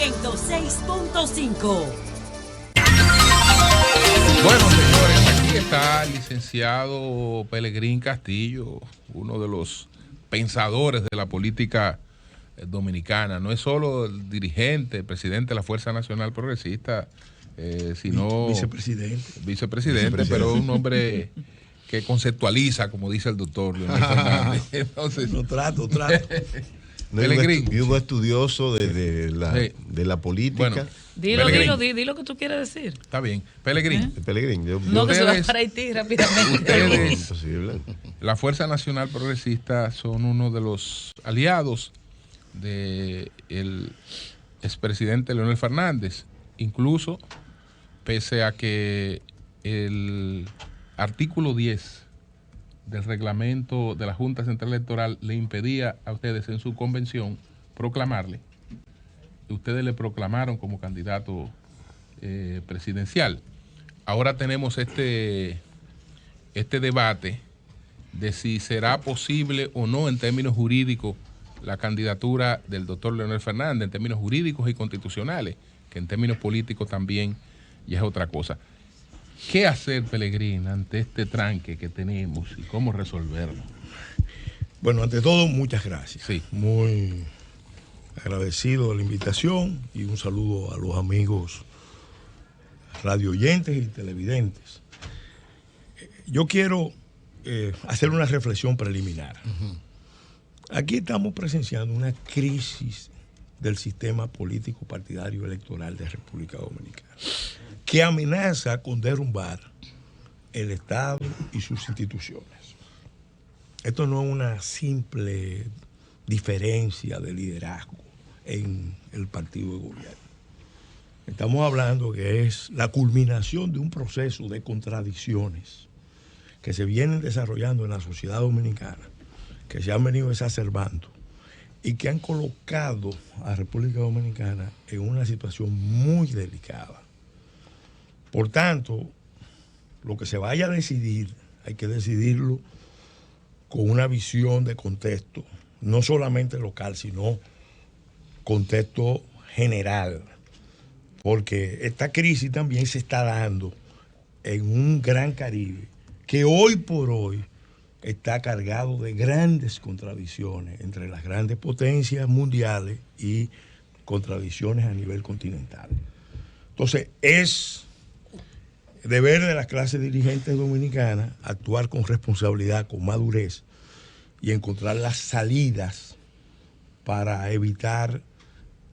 106.5. Bueno, señores, aquí está el licenciado Pelegrín Castillo, uno de los pensadores de la política dominicana. No es solo el dirigente, el presidente de la Fuerza Nacional Progresista, sino vicepresidente, pero un hombre que conceptualiza, como dice el doctor Leonel Fernández. Entonces, no trato. Pelegrín. Y un estudioso de la política. Bueno, Dilo lo que tú quieres decir. Está bien. Pelegrín. Pelegrín. No, que se va para Haití rápidamente. Ustedes, la Fuerza Nacional Progresista, son uno de los aliados del expresidente Leonel Fernández. Incluso, pese a que el artículo 10 del reglamento de la Junta Central Electoral le impedía a ustedes en su convención proclamarle, ustedes le proclamaron como candidato presidencial. Ahora tenemos este debate de si será posible o no en términos jurídicos la candidatura del doctor Leonel Fernández, en términos jurídicos y constitucionales, que en términos políticos también ya es otra cosa. ¿Qué hacer, Pelegrín, ante este tranque que tenemos y cómo resolverlo? Bueno, ante todo, muchas gracias. Sí. Muy agradecido de la invitación y un saludo a los amigos radio oyentes y televidentes. Yo quiero hacer una reflexión preliminar. Aquí estamos presenciando una crisis del sistema político partidario electoral de República Dominicana, que amenaza con derrumbar el Estado y sus instituciones. Esto no es una simple diferencia de liderazgo en el partido de gobierno. Estamos hablando que es la culminación de un proceso de contradicciones que se vienen desarrollando en la sociedad dominicana, que se han venido exacerbando y que han colocado a República Dominicana en una situación muy delicada. Por tanto, lo que se vaya a decidir, hay que decidirlo con una visión de contexto, no solamente local, sino contexto general, porque esta crisis también se está dando en un gran Caribe que hoy por hoy está cargado de grandes contradicciones entre las grandes potencias mundiales y contradicciones a nivel continental. Entonces, es deber de las clases dirigentes dominicanas actuar con responsabilidad, con madurez y encontrar las salidas para evitar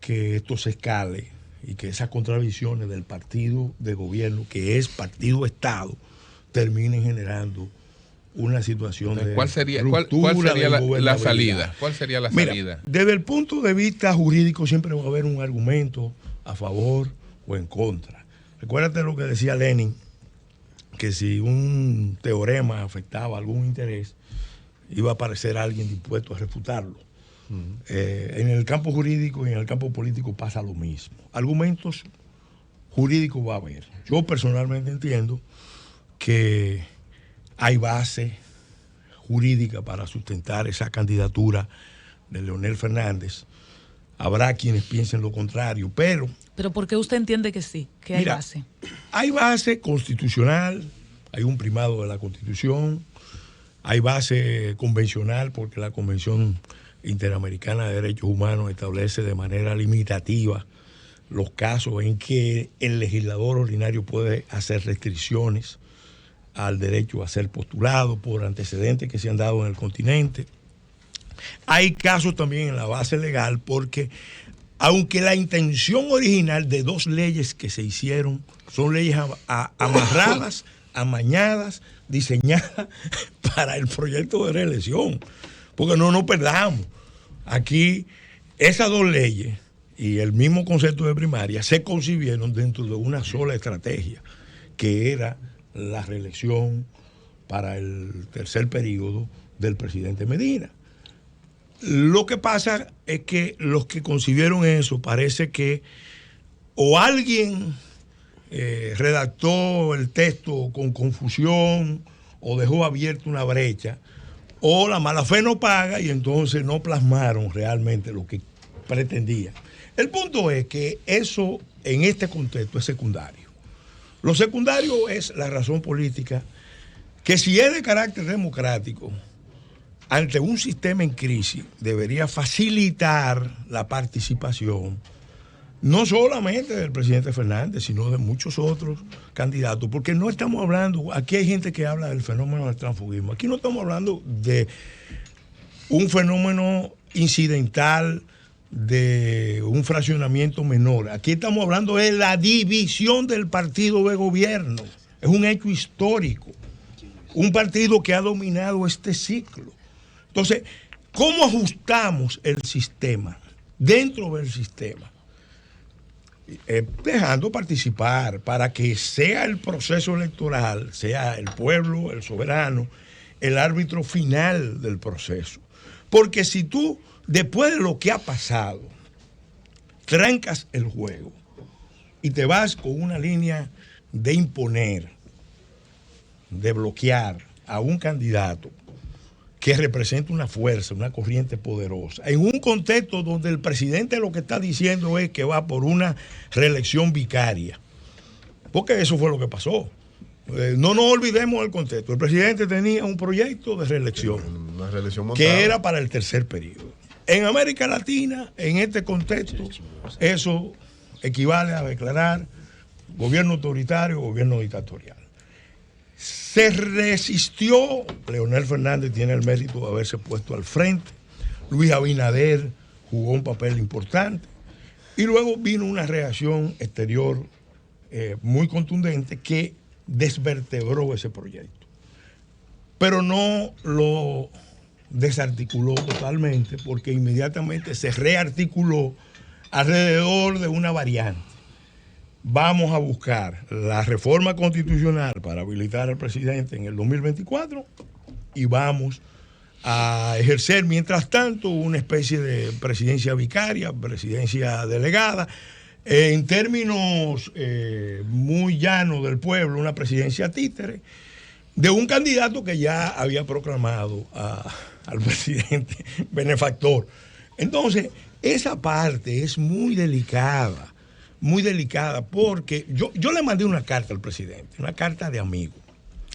que esto se escale y que esas contradicciones del partido de gobierno, que es partido-estado, terminen generando una situación de ¿Cuál sería la salida? ¿Cuál sería la salida? Mira, desde el punto de vista jurídico siempre va a haber un argumento a favor o en contra. Recuérdate lo que decía Lenin, que si un teorema afectaba algún interés, iba a aparecer alguien dispuesto a refutarlo. En el campo jurídico y en el campo político pasa lo mismo. Argumentos jurídicos va a haber. Yo personalmente entiendo que hay base jurídica para sustentar esa candidatura de Leonel Fernández. Habrá quienes piensen lo contrario, pero... ¿Pero por qué usted entiende que sí, que hay base? Hay base constitucional, hay un primado de la Constitución, hay base convencional porque la Convención Interamericana de Derechos Humanos establece de manera limitativa los casos en que el legislador ordinario puede hacer restricciones al derecho a ser postulado por antecedentes que se han dado en el continente. Hay casos también en la base legal porque, aunque la intención original de dos leyes que se hicieron son leyes amarradas, amañadas, diseñadas para el proyecto de reelección, porque no nos perdamos. Aquí esas dos leyes y el mismo concepto de primaria se concibieron dentro de una sola estrategia, que era la reelección para el tercer periodo del presidente Medina. Lo que pasa es que los que concibieron eso parece que o alguien redactó el texto con confusión o dejó abierta una brecha, o la mala fe no paga y entonces no plasmaron realmente lo que pretendían. El punto es que eso en este contexto es secundario. Lo secundario es la razón política, que si es de carácter democrático, ante un sistema en crisis, debería facilitar la participación, no solamente del presidente Fernández, sino de muchos otros candidatos, porque no estamos hablando, aquí hay gente que habla del fenómeno del transfugismo, aquí no estamos hablando de un fenómeno incidental, de un fraccionamiento menor. Aquí estamos hablando de la división del partido de gobierno. Es un hecho histórico. Un partido que ha dominado este ciclo. Entonces, ¿cómo ajustamos el sistema? Dentro del sistema. Dejando participar para que sea el proceso electoral, sea el pueblo, el soberano, el árbitro final del proceso. Porque si tú, después de lo que ha pasado, trancas el juego y te vas con una línea de imponer, de bloquear a un candidato que representa una fuerza, una corriente poderosa, en un contexto donde el presidente lo que está diciendo es que va por una reelección vicaria, porque eso fue lo que pasó. No nos olvidemos del contexto. El presidente tenía un proyecto de reelección, una reelección que era para el tercer periodo. En América Latina, en este contexto, eso equivale a declarar gobierno autoritario o gobierno dictatorial. Se resistió, Leonel Fernández tiene el mérito de haberse puesto al frente, Luis Abinader jugó un papel importante, y luego vino una reacción exterior muy contundente que desvertebró ese proyecto. Pero no lo desarticuló totalmente, porque inmediatamente se rearticuló alrededor de una variante. Vamos a buscar la reforma constitucional para habilitar al presidente en el 2024 y vamos a ejercer mientras tanto una especie de presidencia vicaria, presidencia delegada, en términos muy llanos del pueblo, una presidencia títere, de un candidato que ya había proclamado al presidente benefactor. Entonces, esa parte es muy delicada, porque yo le mandé una carta al presidente, una carta de amigo.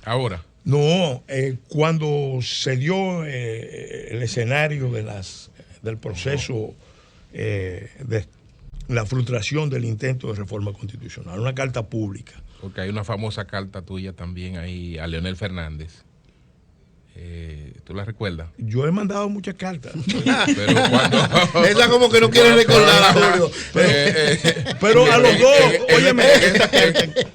Ahora. No, cuando se dio el escenario del proceso de la frustración del intento de reforma constitucional, una carta pública. Porque hay una famosa carta tuya también ahí a Leonel Fernández. ¿Tú la recuerdas? Yo he mandado muchas cartas. Pero cuando... Esa como que no quiere recordar, Julio. Pero a los dos, óyeme.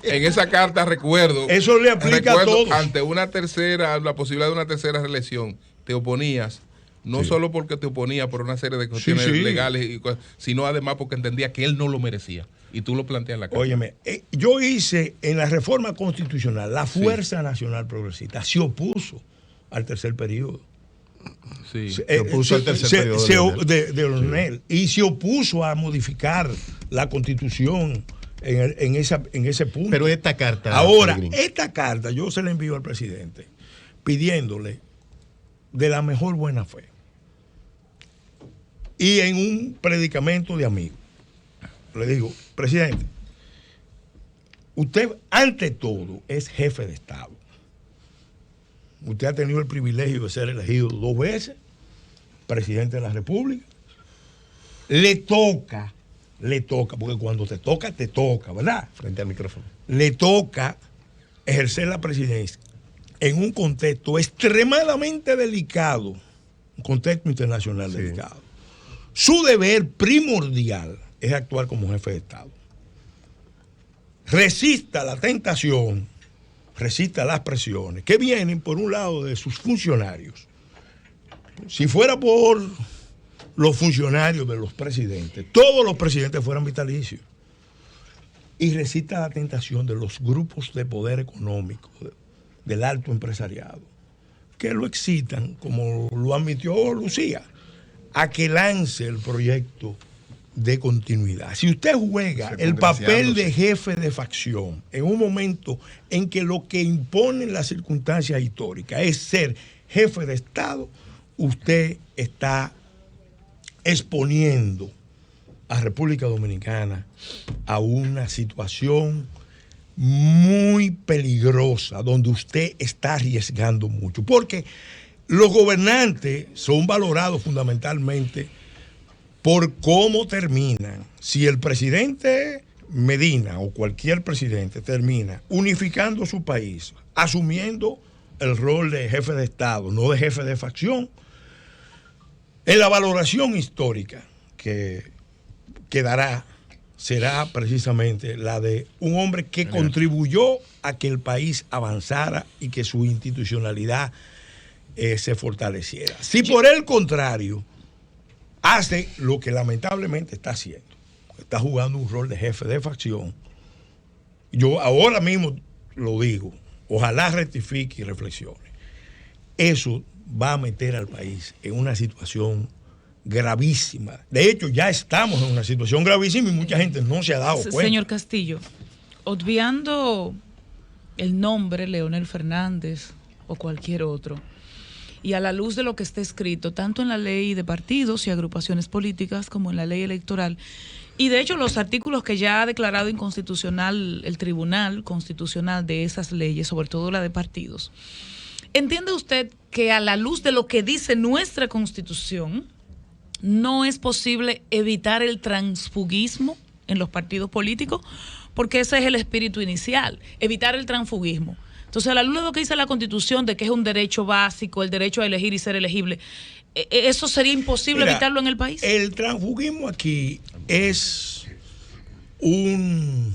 En esa carta recuerdo... Eso le aplica a todos. Ante una tercera, la posibilidad de una tercera reelección, te oponías, no solo porque te oponía por una serie de cuestiones legales, sino además porque entendía que él no lo merecía. Y tú lo planteas en la carta. Óyeme, yo hice en la reforma constitucional, la Fuerza Nacional Progresista se opuso al tercer periodo. Sí. Se opuso al tercer periodo de Leonel. Y se opuso a modificar la Constitución en ese punto. Pero esta carta... Ahora, esta carta yo se la envío al presidente pidiéndole de la mejor buena fe y en un predicamento de amigo. Le digo, presidente, usted ante todo es jefe de Estado. Usted ha tenido el privilegio de ser elegido 2 veces presidente de la República. Le toca, porque cuando te toca, ¿verdad? Frente al micrófono. Le toca ejercer la presidencia en un contexto extremadamente delicado, un contexto internacional delicado. Su deber primordial es actuar como jefe de Estado. Resista la tentación, resista las presiones que vienen, por un lado, de sus funcionarios. Si fuera por los funcionarios de los presidentes, todos los presidentes fueran vitalicios. Y resista la tentación de los grupos de poder económico, del alto empresariado, que lo excitan, como lo admitió Lucía, a que lance el proyecto de continuidad. Si usted juega el papel de jefe de facción en un momento en que lo que imponen las circunstancias históricas es ser jefe de Estado, usted está exponiendo a República Dominicana a una situación muy peligrosa, donde usted está arriesgando mucho, porque los gobernantes son valorados fundamentalmente por cómo terminan. Si el presidente Medina o cualquier presidente termina unificando su país, asumiendo el rol de jefe de Estado, no de jefe de facción, en la valoración histórica que dará será precisamente la de un hombre que contribuyó a que el país avanzara y que su institucionalidad se fortaleciera. Si por el contrario hace lo que lamentablemente está haciendo, está jugando un rol de jefe de facción, yo ahora mismo lo digo, ojalá rectifique y reflexione, eso va a meter al país en una situación gravísima. De hecho, ya estamos en una situación gravísima y mucha gente no se ha dado cuenta. Señor Castillo, obviando el nombre Leonel Fernández o cualquier otro, y a la luz de lo que está escrito tanto en la ley de partidos y agrupaciones políticas como en la ley electoral, y de hecho los artículos que ya ha declarado inconstitucional el Tribunal Constitucional de esas leyes, sobre todo la de partidos, ¿entiende usted que a la luz de lo que dice nuestra Constitución no es posible evitar el transfugismo en los partidos políticos? Porque ese es el espíritu inicial, evitar el transfugismo. Entonces, a la luz de lo que dice la Constitución, de que es un derecho básico, el derecho a elegir y ser elegible, ¿eso sería imposible evitarlo en el país? El transfugismo aquí es un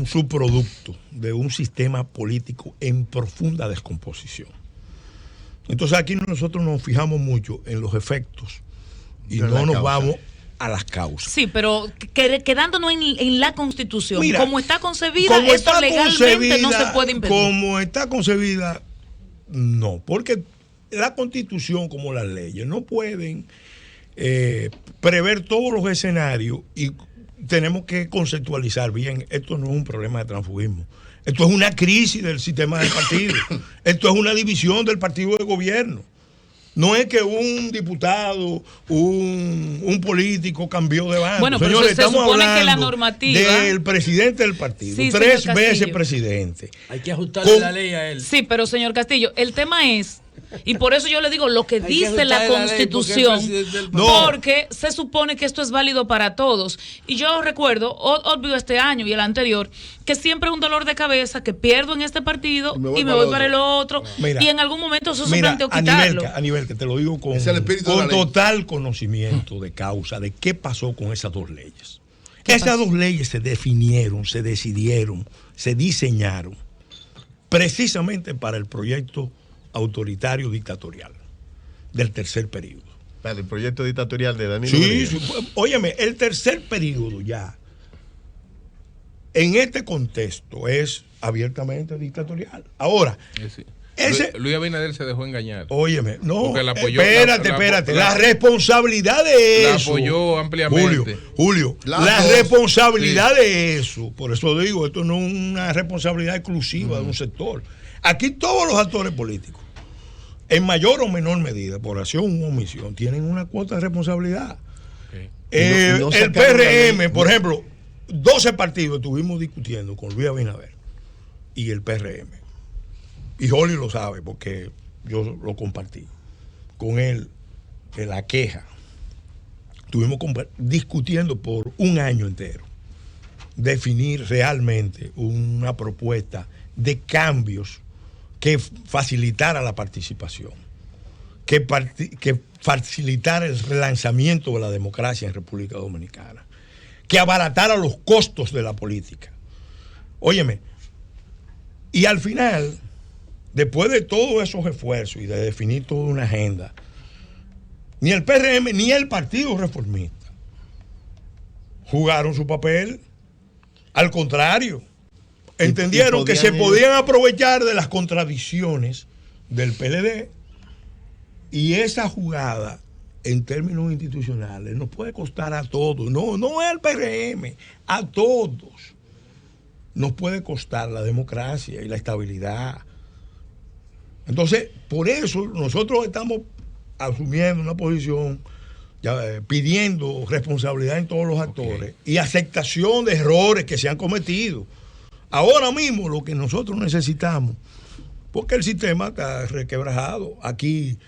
subproducto de un sistema político en profunda descomposición. Entonces, aquí nosotros nos fijamos mucho en los efectos y no nos vamos a las causas. Sí, pero quedándonos en la Constitución, mira, como está concebida, esto legalmente no se puede impedir. Como está concebida, no, porque la Constitución como las leyes no pueden prever todos los escenarios y tenemos que conceptualizar bien, esto no es un problema de transfugismo, esto es una crisis del sistema del partido, esto es una división del partido de gobierno. No es que un diputado, un político cambió de bando. Bueno, pero señores, estamos hablando que la normativa del presidente del partido, sí, 3 veces presidente. Hay que ajustarle la ley a él. Sí, pero señor Castillo, el tema es, y por eso yo le digo lo que dice la Constitución, porque se supone que esto es válido para todos. Y yo recuerdo, obvio este año y el anterior, que siempre es un dolor de cabeza, que pierdo en este partido y me voy para el otro. Mira, y en algún momento eso se planteó quitarlo. A nivel que te lo digo con total conocimiento de causa de qué pasó con esas 2 leyes. Esas 2 leyes se definieron, se decidieron, se diseñaron precisamente para el proyecto autoritario dictatorial del tercer periodo. El proyecto dictatorial de Danilo. Sí, óyeme, el tercer periodo ya en este contexto es abiertamente dictatorial. Ahora, sí. Luis Abinader se dejó engañar. Óyeme, no, apoyó, espérate. La responsabilidad de eso. La apoyó ampliamente. Julio, la responsabilidad de eso. Por eso digo, esto no es una responsabilidad exclusiva de un sector. Aquí todos los actores políticos, en mayor o menor medida, por acción u omisión, tienen una cuota de responsabilidad. Okay. El PRM, por ejemplo, 12 partidos estuvimos discutiendo con Luis Abinader y el PRM. Y Holly lo sabe porque yo lo compartí con él en la queja. Estuvimos discutiendo por un año entero definir realmente una propuesta de cambios que facilitara la participación, que facilitara el relanzamiento de la democracia en República Dominicana, que abaratara los costos de la política. Óyeme, y al final, después de todos esos esfuerzos y de definir toda una agenda, ni el PRM ni el Partido Reformista jugaron su papel. Al contrario, entendieron que se podían aprovechar de las contradicciones del PLD, y esa jugada en términos institucionales nos puede costar a todos, no al PRM, a todos nos puede costar la democracia y la estabilidad. Entonces, por eso nosotros estamos asumiendo una posición pidiendo responsabilidad en todos los actores y aceptación de errores que se han cometido. Ahora mismo lo que nosotros necesitamos, porque el sistema está requebrajado, aquí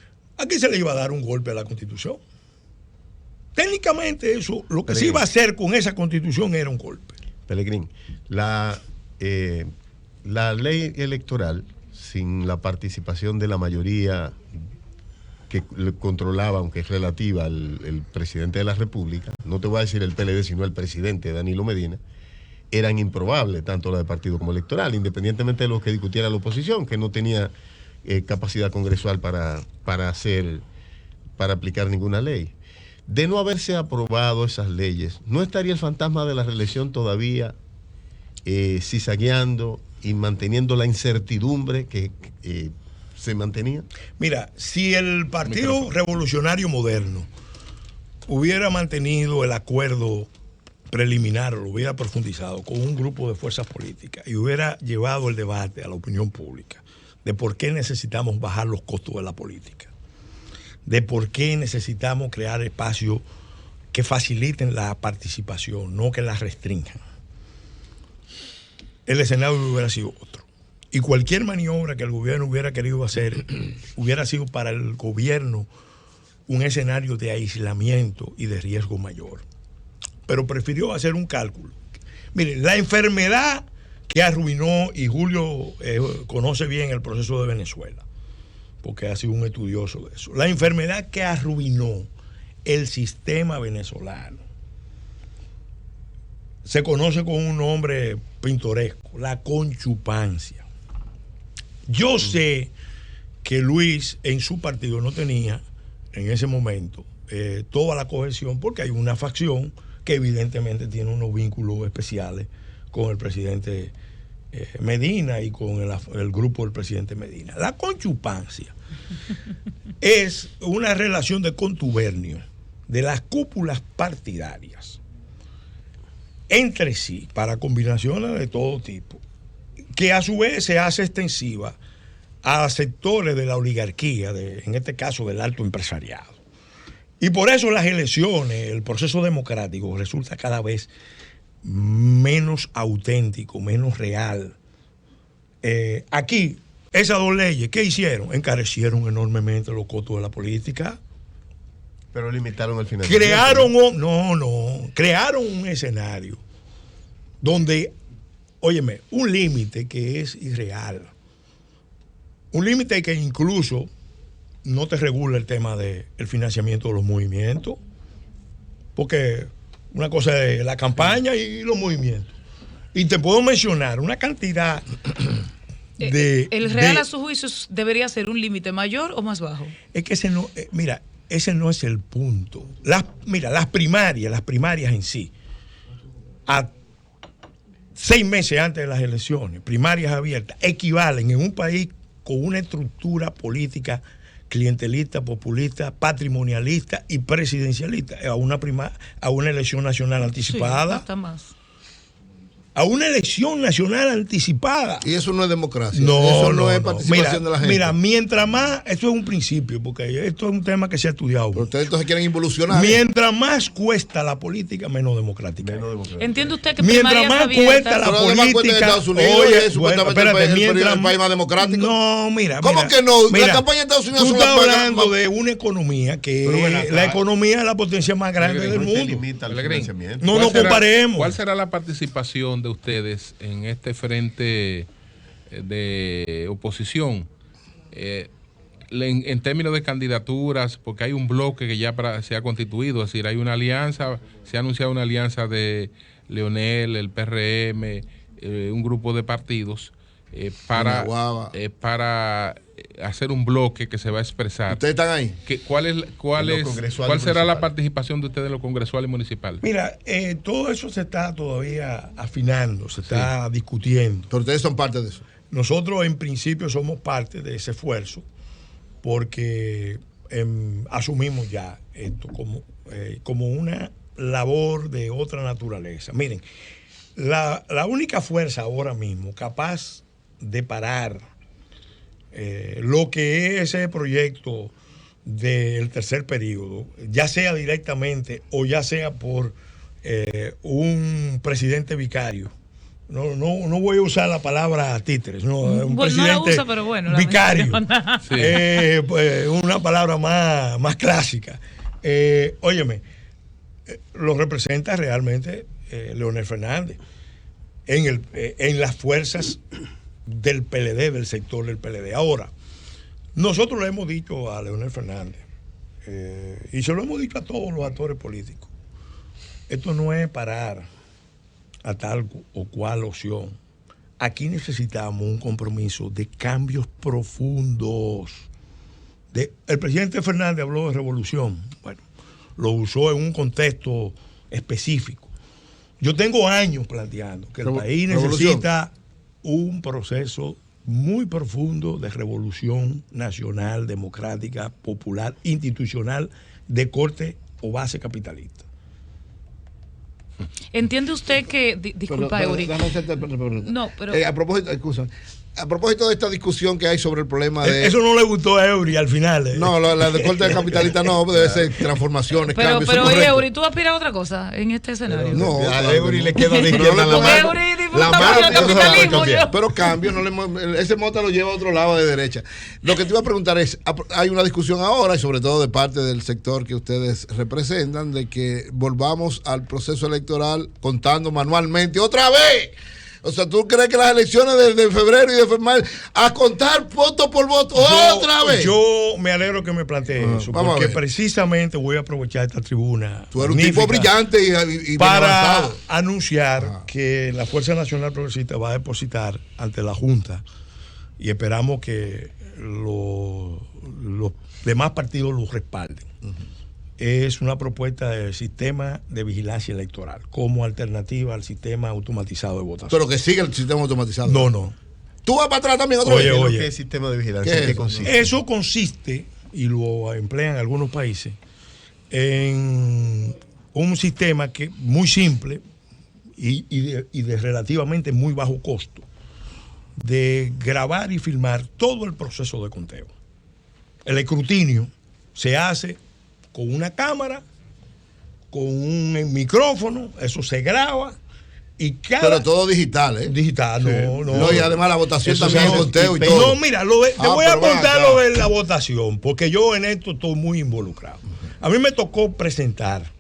se le iba a dar un golpe a la Constitución. Técnicamente eso, lo que se iba a hacer con esa Constitución era un golpe. Pelegrín, la ley electoral, sin la participación de la mayoría que controlaba, aunque es relativa, el presidente de la República, no te voy a decir el PLD, sino el presidente Danilo Medina, eran improbables, tanto la de partido como electoral, independientemente de lo que discutiera la oposición, que no tenía capacidad congresual para aplicar ninguna ley. De no haberse aprobado esas leyes, ¿no estaría el fantasma de la reelección todavía cizagueando y manteniendo la incertidumbre que se mantenía? Mira, si el Partido Revolucionario Moderno hubiera mantenido el acuerdo preliminar, lo hubiera profundizado con un grupo de fuerzas políticas y hubiera llevado el debate a la opinión pública de por qué necesitamos bajar los costos de la política, de por qué necesitamos crear espacios que faciliten la participación, no que la restrinjan, el escenario hubiera sido otro. Y cualquier maniobra que el gobierno hubiera querido hacer hubiera sido para el gobierno un escenario de aislamiento y de riesgo mayor. Pero prefirió hacer un cálculo. Miren, la enfermedad que arruinó, y Julio conoce bien el proceso de Venezuela, porque ha sido un estudioso de eso. La enfermedad que arruinó el sistema venezolano se conoce con un nombre pintoresco, la conchupancia. Yo sé que Luis en su partido no tenía en ese momento toda la cohesión, porque hay una facción que evidentemente tiene unos vínculos especiales con el presidente Medina y con el grupo del presidente Medina. La conchupancia es una relación de contubernio de las cúpulas partidarias entre sí para combinaciones de todo tipo, que a su vez se hace extensiva a sectores de la oligarquía, en este caso del alto empresariado. Y por eso las elecciones, el proceso democrático resulta cada vez menos auténtico, menos real. Aquí, esas dos leyes, ¿qué hicieron? Encarecieron enormemente los costos de la política. Pero limitaron el financiamiento. Crearon un escenario donde, óyeme, un límite que es irreal. Un límite que incluso no te regula el tema del financiamiento de los movimientos, porque una cosa es la campaña y los movimientos. Y te puedo mencionar una cantidad de... ¿El real a su juicio debería ser un límite mayor o más bajo? Es que ese no es el punto. Las primarias en sí, a 6 meses antes de las elecciones, primarias abiertas, equivalen en un país con una estructura política clientelista, populista, patrimonialista y presidencialista a una elección nacional anticipada. Sí, hasta más. A una elección nacional anticipada. Y eso no es democracia. Eso no es participación de la gente. Mira, mientras más, esto es un principio, porque esto es un tema que se ha estudiado. Pero ustedes entonces quieren involucionar. Mientras más cuesta la política, menos democrática. ¿Entiende usted que mientras más cuesta la política, Estados Unidos, oye, supuestamente el país más democrático. No, mira. ¿Cómo que no? Mira, la campaña de Estados Unidos tú estás hablando de una economía que es la economía es la potencia más grande del mundo. No nos comparemos. ¿Cuál será la participación de ustedes en este frente de oposición en términos de candidaturas? Porque hay un bloque que ya se ha constituido, es decir, hay una alianza, se ha anunciado una alianza de Leonel, el PRM, un grupo de partidos para hacer un bloque que se va a expresar. ¿Ustedes están ahí? ¿Cuál será la participación de ustedes en lo congresual y municipal? Mira, todo eso se está todavía afinando, se está discutiendo. Pero ustedes son parte de eso. Nosotros en principio somos parte de ese esfuerzo porque asumimos ya esto como una labor de otra naturaleza. Miren, la única fuerza ahora mismo capaz de parar lo que es ese proyecto del tercer periodo, ya sea directamente o ya sea por un presidente vicario. No voy a usar la palabra títeres, un presidente no la usa, pero bueno, vicario. Sí. Una palabra más clásica. Óyeme, lo representa realmente Leonel Fernández en las fuerzas del PLD, del sector del PLD. Ahora, nosotros le hemos dicho a Leonel Fernández, y se lo hemos dicho a todos los actores políticos, esto no es parar a tal o cual opción. Aquí necesitamos un compromiso de cambios profundos. El presidente Fernández habló de revolución. Bueno, lo usó en un contexto específico. Yo tengo años planteando que el país necesita un proceso muy profundo de revolución nacional, democrática, popular, institucional, de corte o base capitalista. ¿Entiende usted que, disculpa, Eury? No, pero a propósito de esta discusión que hay sobre el problema de... Eso no le gustó a Eury al final. No, la de corte capitalista no, debe ser transformaciones, cambios. Pero oye, Eury, ¿tú aspiras a otra cosa en este escenario? No, a Eury le queda de izquierda la mano. La mano, pero cambio, ese mota lo lleva a otro lado de derecha. Lo que te iba a preguntar es, hay una discusión ahora, y sobre todo de parte del sector que ustedes representan, de que volvamos al proceso electoral contando manualmente otra vez. O sea, ¿tú crees que las elecciones de febrero y de febrero a contar voto por voto otra vez? Yo me alegro que me plantee eso, porque precisamente voy a aprovechar esta tribuna. Tú eres un tipo brillante y para anunciar que la Fuerza Nacional Progresista va a depositar ante la Junta, y esperamos que los demás partidos lo respalden. Es una propuesta del sistema de vigilancia electoral como alternativa al sistema automatizado de votación. Pero que siga el sistema automatizado. No. ¿Tú vas para atrás también otra vez? ¿Qué es sistema de vigilancia? ¿Qué consiste? Eso consiste, y lo emplean algunos países, en un sistema que muy simple y de relativamente muy bajo costo, de grabar y filmar todo el proceso de conteo. El escrutinio se hace con una cámara, con un micrófono, eso se graba y pero todo digital, ¿eh? Digital, sí. No, y además la votación eso también es conteo y todo. No, mira, te voy a contar lo de la votación, porque yo en esto estoy muy involucrado. A mí me tocó presentar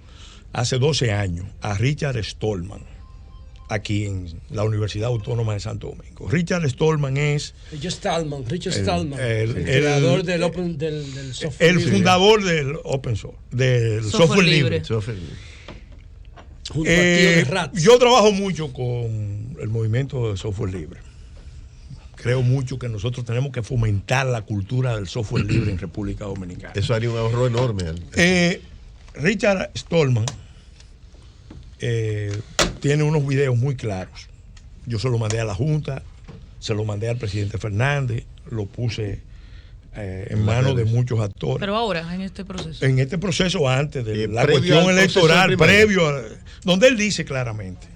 hace 12 años a Richard Stallman aquí en la Universidad Autónoma de Santo Domingo. Richard Stallman es... Richard Stallman, el creador del software el libre. Fundador del open source, del software libre. Junto a Tío de Rats. Yo trabajo mucho con el movimiento de software libre. Creo mucho que nosotros tenemos que fomentar la cultura del software libre en República Dominicana. Eso haría un ahorro enorme. Richard Stallman tiene unos videos muy claros. Yo se lo mandé a la Junta, se lo mandé al presidente Fernández, lo puse en manos de muchos actores. Pero ahora, en este proceso. En este proceso antes de la cuestión electoral, previo a, donde él dice claramente,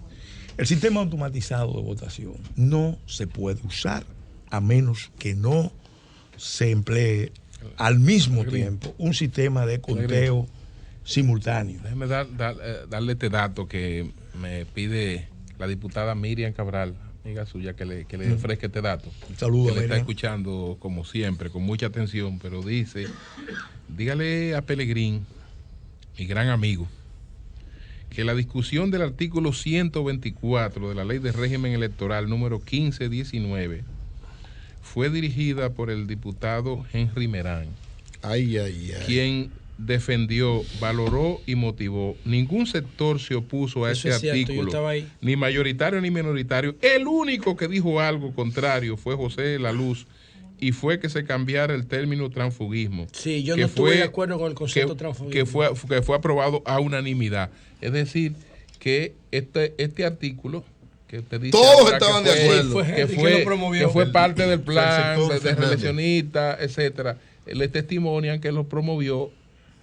el sistema automatizado de votación no se puede usar a menos que no se emplee al mismo tiempo un sistema de conteo simultáneo. Déjeme darle este dato que me pide la diputada Miriam Cabral, amiga suya, que le ofrezca este dato. Saludos, que le está escuchando como siempre, con mucha atención, pero dice, dígale a Pelegrín, mi gran amigo, que la discusión del artículo 124 de la Ley de Régimen Electoral número 1519 fue dirigida por el diputado Henry Merán, quien defendió, valoró y motivó. Ningún sector se opuso a ese artículo, ni mayoritario ni minoritario. El único que dijo algo contrario fue José La Luz, y fue que se cambiara el término transfugismo. Sí, yo no estuve de acuerdo con el concepto transfugismo. Que fue aprobado a unanimidad. Es decir, que este artículo que usted dice todos estaban de acuerdo, que fue parte del plan de reeleccionista, etcétera, le testimonian que lo promovió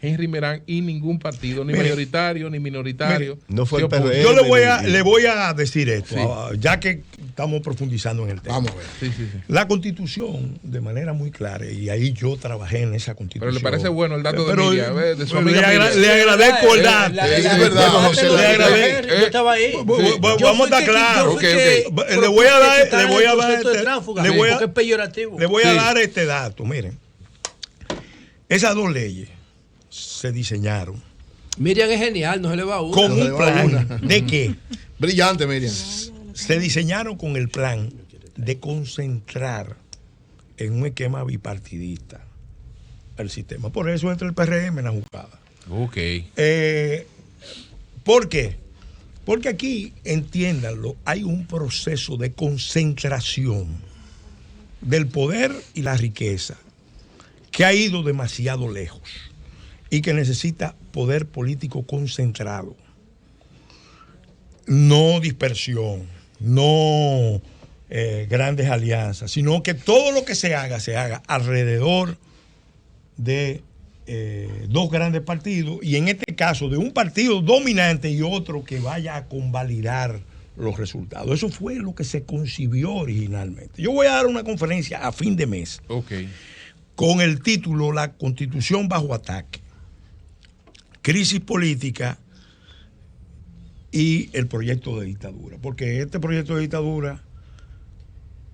Henry Merán, y ningún partido, ni mayoritario ni minoritario. No fue el PRM. Yo le voy a decir esto, ya que estamos profundizando en el tema. Vamos a ver. Sí, sí, sí. La Constitución, de manera muy clara, y ahí yo trabajé en esa Constitución. Pero le parece bueno el dato Pero, de Miriam, de su le amiga Miriam. le agradezco el dato. Es verdad, José, le agradezco. Yo estaba ahí. Vamos a estar claros. Le voy a dar este dato. Miren, esas dos leyes se diseñaron Miriam es genial, no se le va una. con un plan de qué. Brillante, Miriam. Se diseñaron con el plan de concentrar en un esquema bipartidista el sistema. Por eso entra el PRM en la jugada. Ok. ¿Por qué? Porque aquí, entiéndanlo, hay un proceso de concentración del poder y la riqueza que ha ido demasiado lejos y que necesita poder político concentrado. No dispersión, no grandes alianzas, sino que todo lo que se haga alrededor de dos grandes partidos, y en este caso de un partido dominante y otro que vaya a convalidar los resultados. Eso fue lo que se concibió originalmente. Yo voy a dar una conferencia a fin de mes con el título La Constitución bajo ataque, crisis política y el proyecto de dictadura, porque este proyecto de dictadura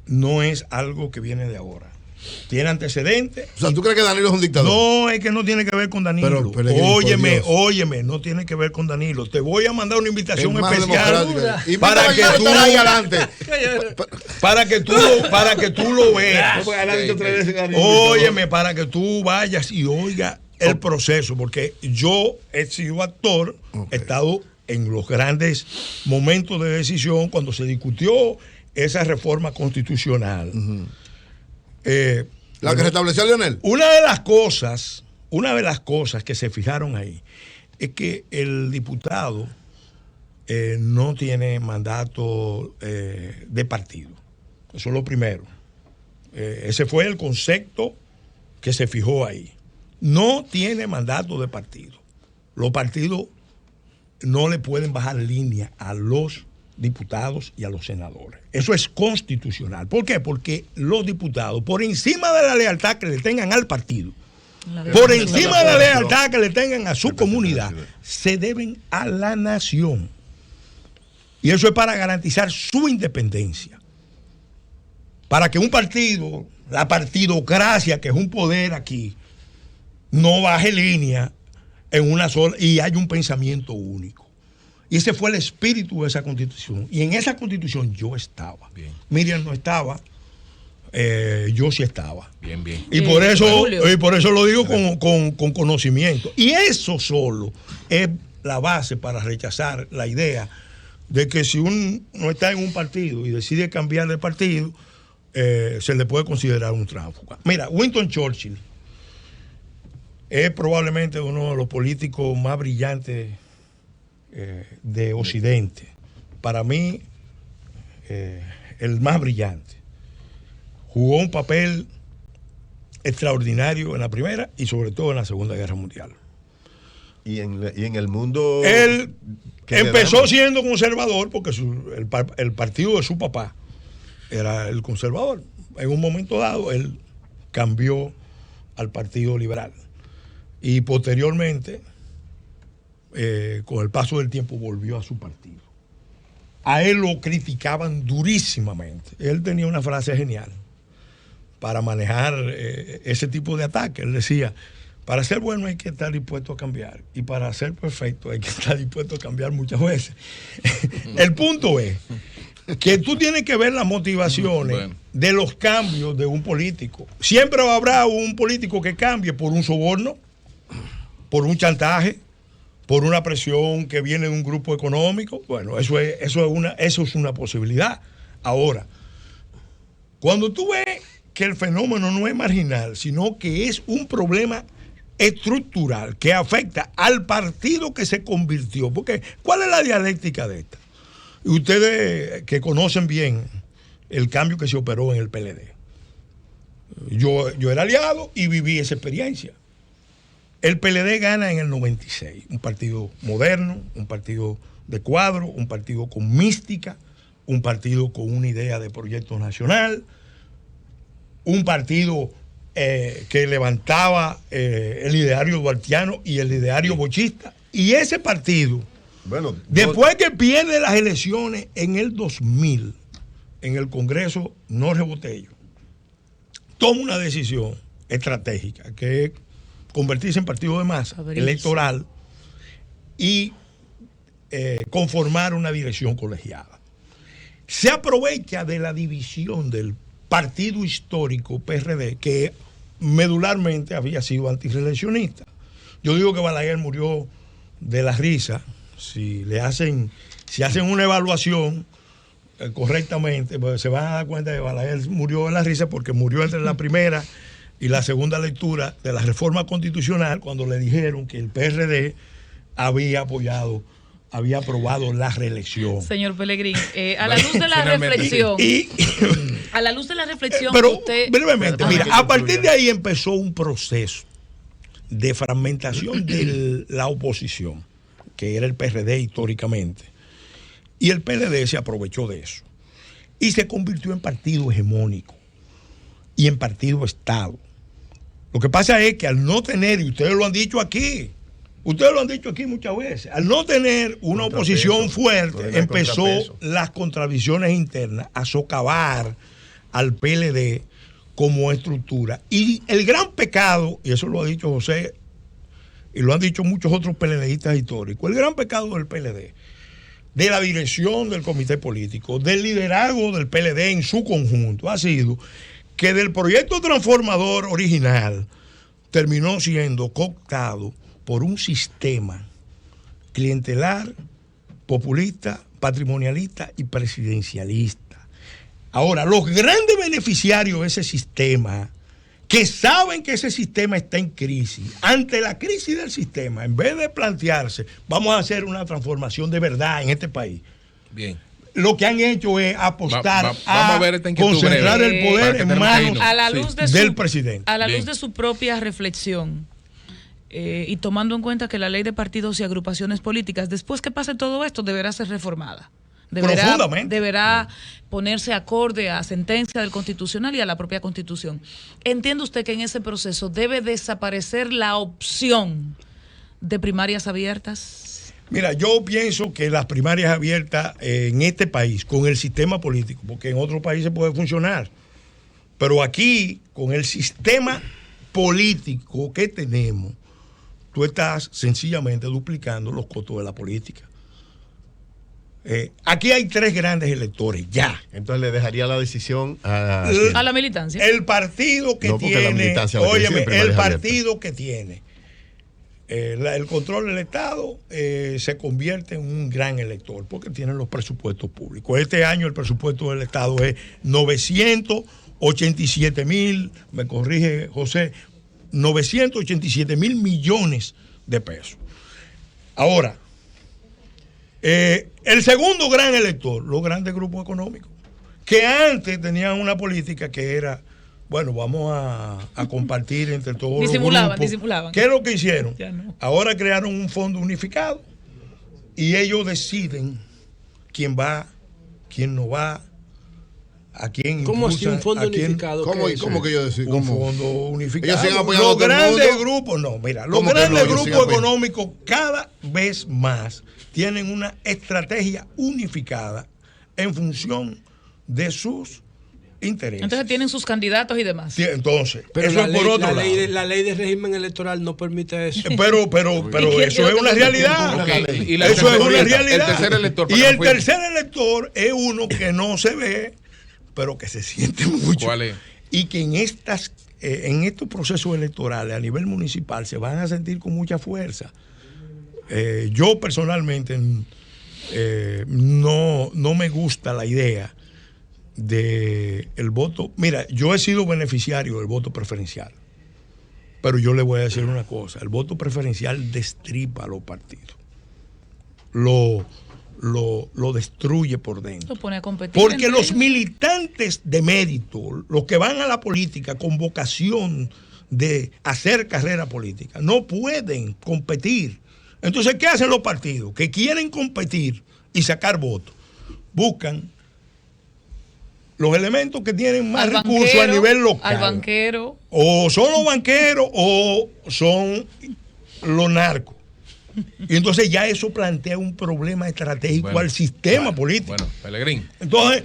no es algo que viene de ahora. Tiene antecedentes. O sea, ¿tú crees que Danilo es un dictador? No, es que no tiene que ver con Danilo. Pero óyeme, no tiene que ver con Danilo. Te voy a mandar una invitación especial para que tú lo veas. Óyeme, para que tú vayas y oigas el proceso, porque yo he sido actor, he estado en los grandes momentos de decisión cuando se discutió esa reforma constitucional. La que restableció Leonel. Una de las cosas que se fijaron ahí es que el diputado no tiene mandato de partido. Eso es lo primero. Ese fue el concepto que se fijó ahí. No tiene mandato de partido. Los partidos no le pueden bajar línea a los diputados y a los senadores. Eso es constitucional. ¿Por qué? Porque los diputados, por encima de la lealtad que le tengan al partido, por encima de la lealtad que le tengan a su comunidad, se deben a la nación. Y eso es para garantizar su independencia. Para que un partido, la partidocracia, que es un poder aquí, no baje línea en una sola y haya un pensamiento único. Y ese fue el espíritu de esa constitución. Y en esa constitución yo estaba. Bien. Miriam no estaba, yo sí estaba. Bien. Y por eso lo digo con conocimiento. Y eso solo es la base para rechazar la idea de que si uno no está en un partido y decide cambiar de partido, se le puede considerar un tránsfuga. Mira, Winston Churchill es probablemente uno de los políticos más brillantes de Occidente. Para mí, el más brillante. Jugó un papel extraordinario en la Primera y sobre todo en la Segunda Guerra Mundial. Y en el mundo... Él empezó siendo conservador porque el partido de su papá era el conservador. En un momento dado, él cambió al Partido Liberal. Y posteriormente, con el paso del tiempo, volvió a su partido. A él lo criticaban durísimamente. Él tenía una frase genial para manejar ese tipo de ataque. Él decía, para ser bueno hay que estar dispuesto a cambiar. Y para ser perfecto hay que estar dispuesto a cambiar muchas veces. El punto es que tú tienes que ver las motivaciones de los cambios de un político. Siempre habrá un político que cambie por un soborno, por un chantaje, por una presión que viene de un grupo económico. Bueno, eso es una posibilidad. Ahora, cuando tú ves que el fenómeno no es marginal, sino que es un problema estructural que afecta al partido que se convirtió, porque ¿cuál es la dialéctica de esta? Y ustedes que conocen bien el cambio que se operó en el PLD. Yo era aliado y viví esa experiencia. El PLD gana en el 96, un partido moderno, un partido de cuadro, un partido con mística, un partido con una idea de proyecto nacional, un partido que levantaba el ideario duartiano y el ideario bochista. Y ese partido, bueno, después que pierde las elecciones en el 2000, en el Congreso Norge Botello, toma una decisión estratégica, que es convertirse en partido de masa electoral y conformar una dirección colegiada. Se aprovecha de la división del partido histórico PRD, que medularmente había sido antirreeleccionista. Yo digo que Balaguer murió de la risa. Si hacen una evaluación correctamente, pues se van a dar cuenta que Balaguer murió de la risa, porque murió entre la primera y la segunda lectura de la reforma constitucional, cuando le dijeron que el PRD había aprobado la reelección. Señor Pellegrín, a la luz de la reflexión, a la luz de la reflexión, pero usted... brevemente, mira, a partir de ahí empezó un proceso de fragmentación de la oposición, que era el PRD históricamente, y el PLD se aprovechó de eso y se convirtió en partido hegemónico y en partido Estado. Lo que pasa es que al no tener, y ustedes lo han dicho aquí muchas veces, al no tener una oposición fuerte, empezó las contradicciones internas a socavar al PLD como estructura. Y el gran pecado, y eso lo ha dicho José, y lo han dicho muchos otros PLDistas históricos, el gran pecado del PLD, de la dirección del comité político, del liderazgo del PLD en su conjunto, ha sido que del proyecto transformador original terminó siendo cooptado por un sistema clientelar, populista, patrimonialista y presidencialista. Ahora, los grandes beneficiarios de ese sistema, que saben que ese sistema está en crisis, ante la crisis del sistema, en vez de plantearse, vamos a hacer una transformación de verdad en este país. Bien. Lo que han hecho es apostar a concentrar el poder en manos del presidente. A la luz de su propia reflexión, y tomando en cuenta que la ley de partidos y agrupaciones políticas, después que pase todo esto, deberá ser reformada. Deberá ponerse acorde a sentencia del Constitucional y a la propia Constitución. ¿Entiende usted que en ese proceso debe desaparecer la opción de primarias abiertas? Mira, yo pienso que las primarias abiertas en este país, con el sistema político, porque en otros países puede funcionar, pero aquí, con el sistema político que tenemos, tú estás sencillamente duplicando los costos de la política. Aquí hay 3 grandes electores, ya. Entonces le dejaría la decisión a la militancia. El partido que tiene, el control del Estado se convierte en un gran elector, porque tienen los presupuestos públicos. Este año el presupuesto del Estado es 987,000, me corrige José, 987,000 millones de pesos. Ahora, el segundo gran elector, los grandes grupos económicos, que antes tenían una política que era, bueno, vamos a compartir entre todos los grupos. Disimulaban. ¿Qué es lo que hicieron? No. Ahora crearon un fondo unificado y ellos deciden quién va, quién no va, a quién impulsan. ¿Cómo así un fondo unificado? ¿Cómo que yo decía? Un fondo unificado. Los grandes grupos, no, mira, los grandes grupos económicos cada vez más tienen una estrategia unificada en función de sus intereses. Entonces tienen sus candidatos y demás. Sí, entonces, pero eso es por otro lado. La ley de régimen electoral no permite eso. Pero eso es una realidad. Okay. Eso es una realidad. El tercer elector. Y el tercer elector es uno que no se ve, pero que se siente mucho. ¿Cuál es? Y que en estos procesos electorales a nivel municipal se van a sentir con mucha fuerza. Yo personalmente no me gusta la idea de el voto. Mira, yo he sido beneficiario del voto preferencial, pero yo le voy a decir una cosa: el voto preferencial destripa a los partidos, lo destruye por dentro. Lo pone a competir. Porque los militantes de mérito, los que van a la política con vocación de hacer carrera política, no pueden competir. Entonces, ¿qué hacen los partidos? Que quieren competir y sacar votos. Buscan los elementos que tienen más recursos a nivel local. Al banquero. O son los banqueros o son los narcos. Y entonces ya eso plantea un problema estratégico al sistema político. Bueno, Pelegrín. Entonces,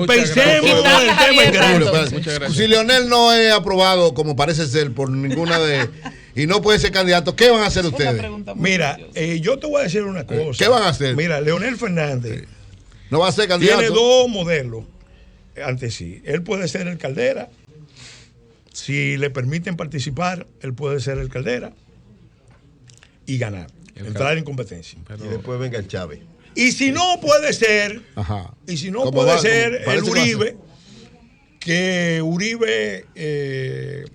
pensemos en el tema grande. Si Leonel no es aprobado, como parece ser, por ninguna de... y no puede ser candidato, ¿qué van a hacer ustedes? Mira, yo te voy a decir una cosa. ¿Qué van a hacer? Mira, Leonel Fernández no va a ser candidato. Tiene dos modelos ante sí. Él puede ser el Caldera. Si le permiten participar, él puede ser el Caldera y ganar. Entrar en competencia. Y después venga el Chávez. Y si no puede ser, el Uribe, que Uribe, el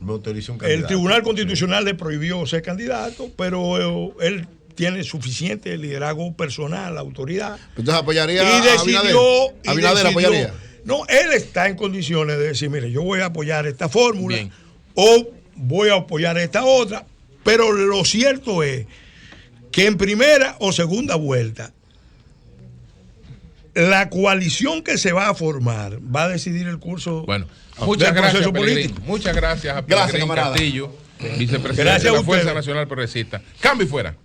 Tribunal Constitucional le prohibió ser candidato, pero él tiene suficiente liderazgo personal, autoridad. Entonces apoyaría y decidió, a Abinader apoyaría. No, él está en condiciones de decir, mire, yo voy a apoyar esta fórmula o voy a apoyar esta otra, pero lo cierto es que en primera o segunda vuelta la coalición que se va a formar va a decidir el curso muchas del gracias, proceso político. Muchas gracias a Pelegrín Castillo, vicepresidente de la Fuerza Nacional Progresista. Cambio y fuera.